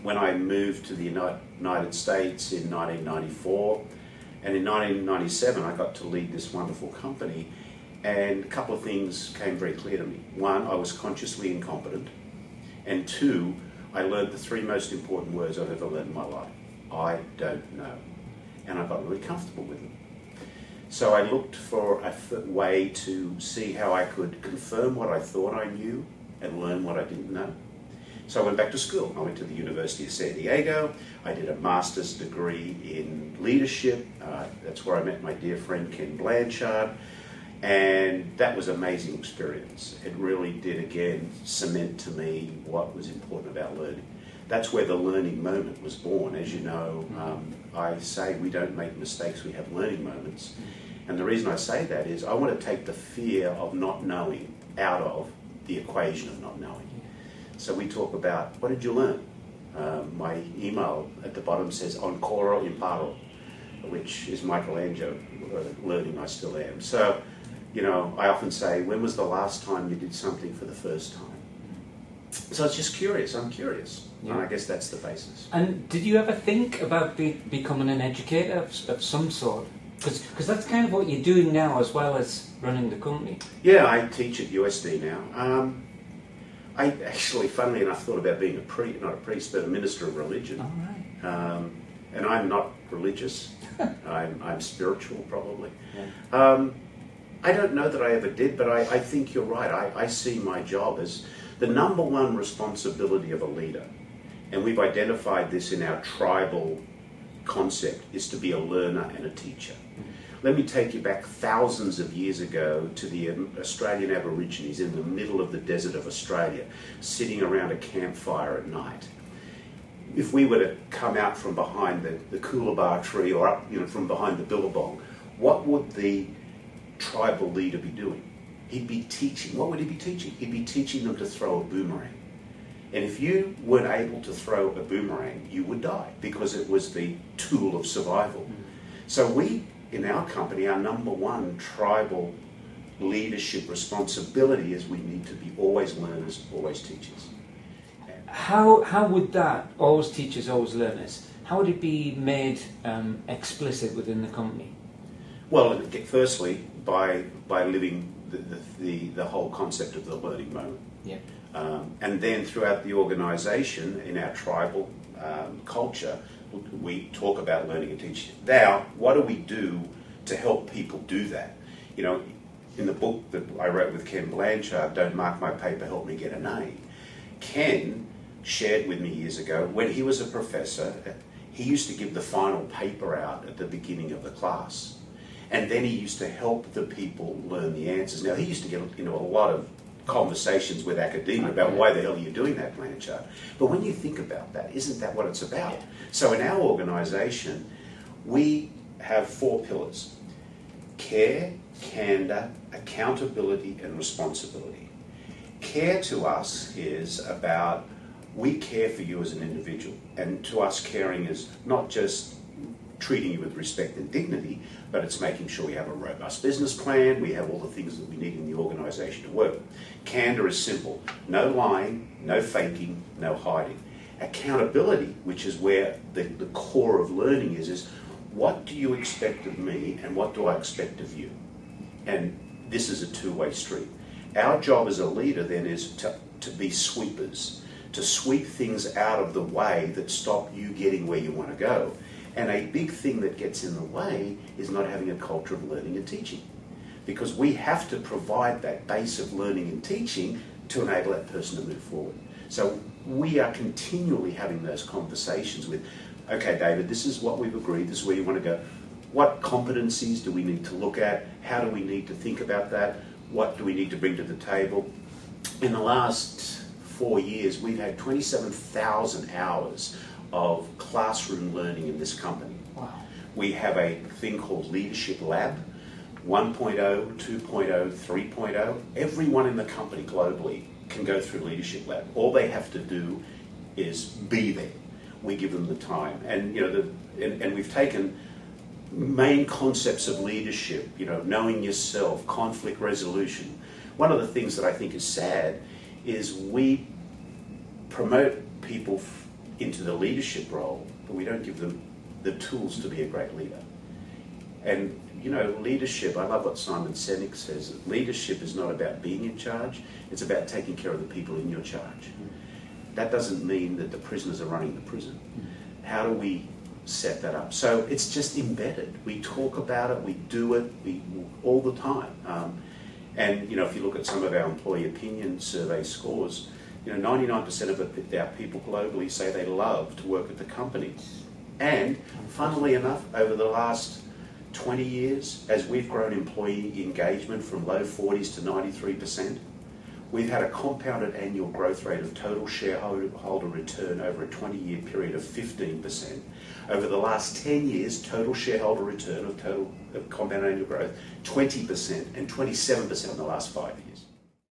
when I moved to the United States in 1994, and in 1997 I got to lead this wonderful company, and a couple of things came very clear to me. One, I was consciously incompetent, and two, I learned the three most important words I've ever learned in my life. I don't know. And I got really comfortable with them. So I looked for a way to see how I could confirm what I thought I knew and learn what I didn't know. So I went back to school. I went to the University of San Diego. I did a master's degree in leadership. That's where I met my dear friend Ken Blanchard. And that was an amazing experience. It really did, again, cement to me what was important about learning. That's where the learning moment was born. As you know, I say we don't make mistakes, we have learning moments. And the reason I say that is I want to take the fear of not knowing out of the equation of not knowing. So we talk about, what did you learn? My email at the bottom says, ancora imparo, which is Michelangelo, learning I still am. So, you know, I often say, when was the last time you did something for the first time? So it's just curious, I'm curious. Yeah. And I guess that's the basis. And did you ever think about becoming an educator of some sort? Because that's kind of what you're doing now as well as running the company. Yeah, I teach at USD now. I actually, funnily enough, thought about being not a priest, but a minister of religion. All right. And I'm not religious. I'm spiritual, probably. Yeah. I don't know that I ever did, but I think you're right. I see my job as the number one responsibility of a leader, and we've identified this in our tribal concept, is to be a learner and a teacher. Let me take you back thousands of years ago to the Australian Aborigines in the middle of the desert of Australia, sitting around a campfire at night. If we were to come out from behind the coolabah tree or up, from behind the billabong, what would the tribal leader be doing? He'd be teaching. What would he be teaching? He'd be teaching them to throw a boomerang. And if you weren't able to throw a boomerang, you would die, because it was the tool of survival. So we, in our company, our number one tribal leadership responsibility is we need to be always learners, always teachers. How would that, always teachers, always learners, how would it be made explicit within the company? Well, firstly, by living the whole concept of the learning moment. Yeah. And then throughout the organisation, in our tribal culture, we talk about learning and teaching. Now, what do we do to help people do that? You know, in the book that I wrote with Ken Blanchard, Don't Mark My Paper, Help Me Get an A, Ken shared with me years ago, when he was a professor, he used to give the final paper out at the beginning of the class. And then he used to help the people learn the answers. Now, he used to get into a lot of conversations with academia about why the hell are you doing that, Blanchard? But when you think about that, isn't that what it's about? Yeah. So in our organisation, we have 4 pillars: care, candour, accountability and responsibility. Care to us is about, we care for you as an individual, and to us caring is not just treating you with respect and dignity, but it's making sure we have a robust business plan, we have all the things that we need in the organisation to work. Candour is simple: no lying, no faking, no hiding. Accountability, which is where the core of learning is what do you expect of me and what do I expect of you? And this is a two-way street. Our job as a leader then is to be sweepers, to sweep things out of the way that stop you getting where you want to go. And a big thing that gets in the way is not having a culture of learning and teaching, because we have to provide that base of learning and teaching to enable that person to move forward. So we are continually having those conversations with, okay, David, this is what we've agreed, this is where you want to go. What competencies do we need to look at? How do we need to think about that? What do we need to bring to the table? In the last 4 years, we've had 27,000 hours of classroom learning in this company. Wow. We have a thing called Leadership Lab, 1.0, 2.0, 3.0. Everyone in the company globally can go through Leadership Lab. All they have to do is be there. We give them the time. And and we've taken main concepts of leadership, knowing yourself, conflict resolution. One of the things that I think is sad is we promote people into the leadership role, but we don't give them the tools to be a great leader. And, you know, leadership, I love what Simon Sinek says, leadership is not about being in charge, it's about taking care of the people in your charge. That doesn't mean that the prisoners are running the prison. How do we set that up? So it's just embedded. We talk about it, we do it, all the time. And, you know, if you look at some of our employee opinion survey scores, you know, 99% of our people globally say they love to work at the company. And, funnily enough, over the last 20 years, as we've grown employee engagement from low 40s to 93%, we've had a compounded annual growth rate of total shareholder return over a 20-year period of 15%. Over the last 10 years, total shareholder return of compounded annual growth, 20% and 27% in the last 5 years.